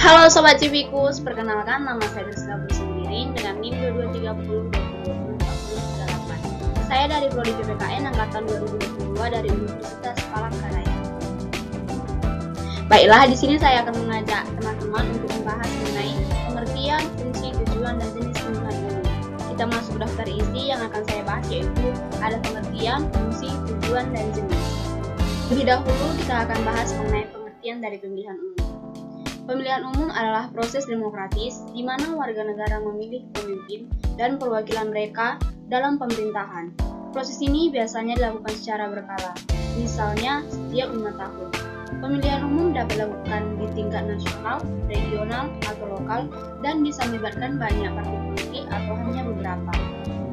Halo Sobat Civikus, perkenalkan nama saya Rizka Bersembiring dengan NIM 2230202048. Saya dari Prodi PPKN Angkatan 2022 dari Universitas Palangkaraya. Baiklah, di sini saya akan mengajak teman-teman untuk membahas mengenai pengertian, fungsi, tujuan, dan jenis pemilihan umum. Kita masuk daftar isi yang akan saya bahas, yaitu ada pengertian, fungsi, tujuan, dan jenis. Lebih dahulu kita akan bahas mengenai pengertian dari pemilihan umum. Pemilihan umum adalah proses demokratis di mana warga negara memilih pemimpin dan perwakilan mereka dalam pemerintahan. Proses ini biasanya dilakukan secara berkala, misalnya setiap 5 tahun. Pemilihan umum dapat dilakukan di tingkat nasional, regional, atau lokal, dan bisa melibatkan banyak partai politik atau hanya beberapa.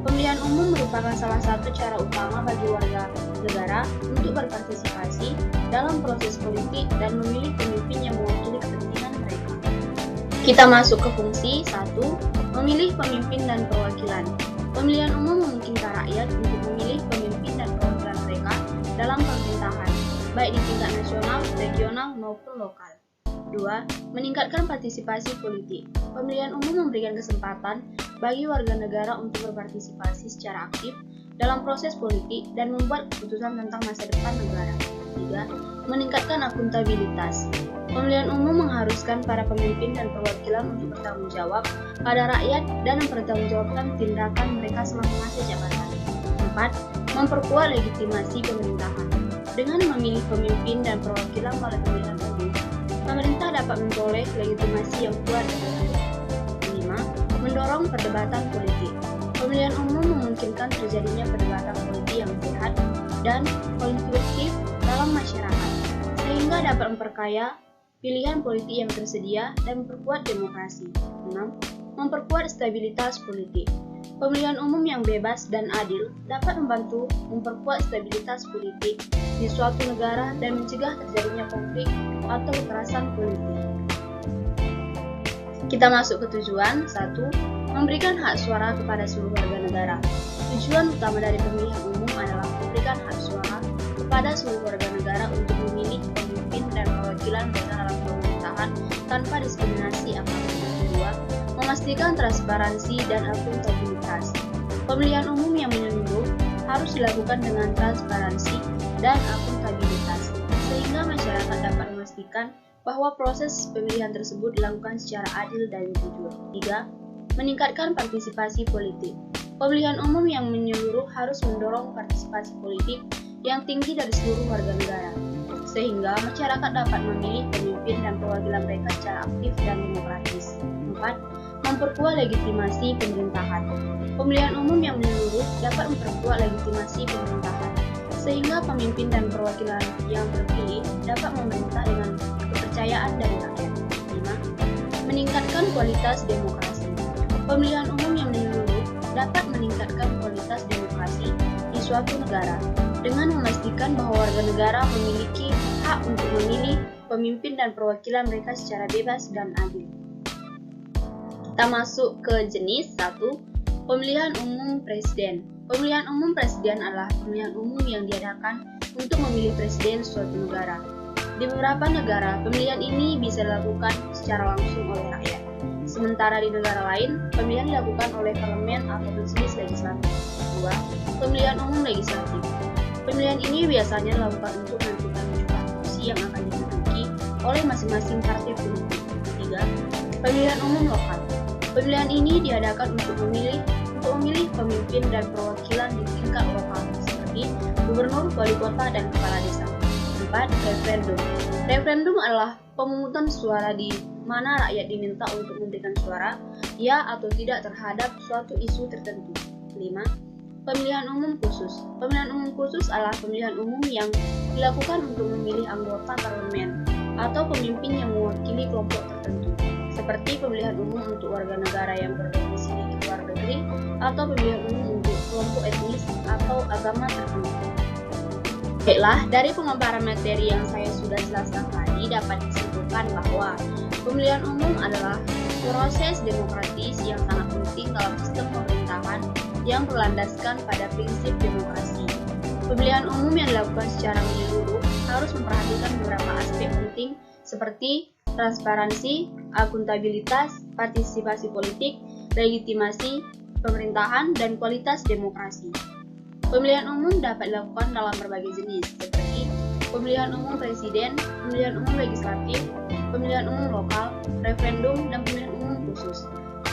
Pemilihan umum merupakan salah satu cara utama bagi warga negara untuk berpartisipasi dalam proses politik dan memilih pemimpin yang mewakili kepentingan mereka. Kita masuk ke fungsi 1. Memilih pemimpin dan perwakilan. Pemilihan umum memungkinkan rakyat untuk memilih pemimpin dan perwakilan mereka dalam pemerintahan, baik di tingkat nasional, regional, maupun lokal. 2. Meningkatkan partisipasi politik. Pemilihan umum memberikan kesempatan bagi warga negara untuk berpartisipasi secara aktif dalam proses politik dan membuat keputusan tentang masa depan negara. 3. Meningkatkan akuntabilitas. Pemilihan umum mengharuskan para pemimpin dan perwakilan untuk bertanggung jawab pada rakyat dan mempertanggungjawabkan tindakan mereka selama masa jabatan. 4. Memperkuat legitimasi pemerintahan. Dengan memilih pemimpin dan perwakilan melalui pemilihan umum, pemerintah dapat memperoleh legitimasi yang kuat dan baik. 5. Mendorong perdebatan politik. Pemilihan umum memungkinkan terjadinya perdebatan politik yang sehat dan konstruktif dalam masyarakat, sehingga dapat memperkaya pilihan politik yang tersedia dan memperkuat demokrasi. 6. Memperkuat stabilitas politik. Pemilihan umum yang bebas dan adil dapat membantu memperkuat stabilitas politik di suatu negara dan mencegah terjadinya konflik atau kekerasan politik. Kita masuk ke tujuan. 1. Memberikan hak suara kepada seluruh warga negara. Tujuan utama dari pemilihan umum adalah memberikan hak suara kepada seluruh warga negara untuk memilih pemimpin dan perwakilan mereka dalam pemerintahan tanpa diskriminasi apapun. 2. Memastikan transparansi dan akuntabilitas. Pemilihan umum yang menyeluruh harus dilakukan dengan transparansi dan akuntabilitas, sehingga masyarakat dapat memastikan bahwa proses pemilihan tersebut dilakukan secara adil dan jujur. 3. Meningkatkan partisipasi politik. Pemilihan umum yang menyeluruh harus mendorong partisipasi politik yang tinggi dari seluruh warga negara, sehingga masyarakat dapat memilih pemimpin dan perwakilan mereka secara aktif dan demokratis. 4. Memperkuat legitimasi pemerintahan. Pemilihan umum yang menyeluruh dapat memperkuat legitimasi pemerintahan, sehingga pemimpin dan perwakilan yang terpilih dapat memerintah dengan kepercayaan dari rakyat. 5. Meningkatkan kualitas demokrasi. Pemilihan umum yang menyeluruh dapat meningkatkan kualitas demokrasi di suatu negara dengan memastikan bahwa warga negara memiliki hak untuk memilih pemimpin dan perwakilan mereka secara bebas dan adil. Kita masuk ke jenis 1. Pemilihan umum presiden. Pemilihan umum presiden adalah pemilihan umum yang diadakan untuk memilih presiden suatu negara. Di beberapa negara, pemilihan ini bisa dilakukan secara langsung oleh rakyat. Sementara di negara lain, pemilihan dilakukan oleh parlemen atau majelis legislatif. 2. Pemilihan umum legislatif. Pemilihan ini biasanya dilakukan untuk menentukan jumlah kursi yang akan diduduki oleh masing-masing partai politik. 3. Pemilihan umum lokal. Pemilihan ini diadakan untuk memilih pemimpin dan perwakilan di tingkat lokal seperti gubernur, wali kota, dan kepala desa. 4. Referendum. Referendum adalah pemungutan suara di mana rakyat diminta untuk memberikan suara ya atau tidak terhadap suatu isu tertentu. 5. Pemilihan umum khusus. Pemilihan umum khusus adalah pemilihan umum yang dilakukan untuk memilih anggota parlemen atau pemimpin yang mewakili kelompok tertentu, seperti pemilihan umum untuk warga negara yang berdomisili di luar negeri atau pemilihan umum untuk kelompok etnis atau agama tertentu. Baiklah, dari pemaparan materi yang saya sudah jelaskan tadi dapat disimpulkan bahwa pemilihan umum adalah proses demokratis yang sangat penting dalam sistem pemerintahan yang berlandaskan pada prinsip demokrasi. Pemilihan umum yang dilakukan secara menyeluruh harus memperhatikan beberapa aspek penting seperti transparansi, akuntabilitas, partisipasi politik, legitimasi pemerintahan, dan kualitas demokrasi. Pemilihan umum dapat dilakukan dalam berbagai jenis, seperti pemilihan umum presiden, pemilihan umum legislatif, pemilihan umum lokal, referendum, dan pemilihan umum khusus.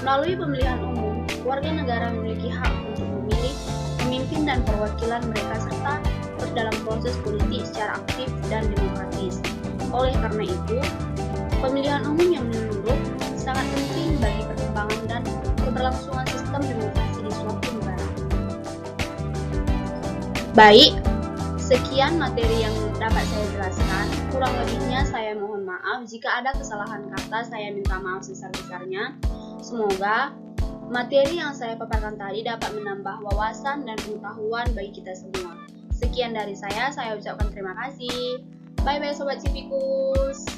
Melalui pemilihan umum, warga negara memiliki hak untuk memilih pemimpin dan perwakilan mereka serta ikut dalam proses politik secara aktif dan demokratis. Oleh karena itu, pemilihan umum yang menyeluruh sangat penting bagi perkembangan dan keberlangsungan sistem demokrasi di suatu negara. Baik, sekian materi yang dapat saya jelaskan. Kurang lebihnya saya mohon maaf. Jika ada kesalahan kata, saya minta maaf sebesar-besarnya. Semoga materi yang saya paparkan tadi dapat menambah wawasan dan pengetahuan bagi kita semua. Sekian dari saya ucapkan terima kasih. Bye-bye Sobat Civikus.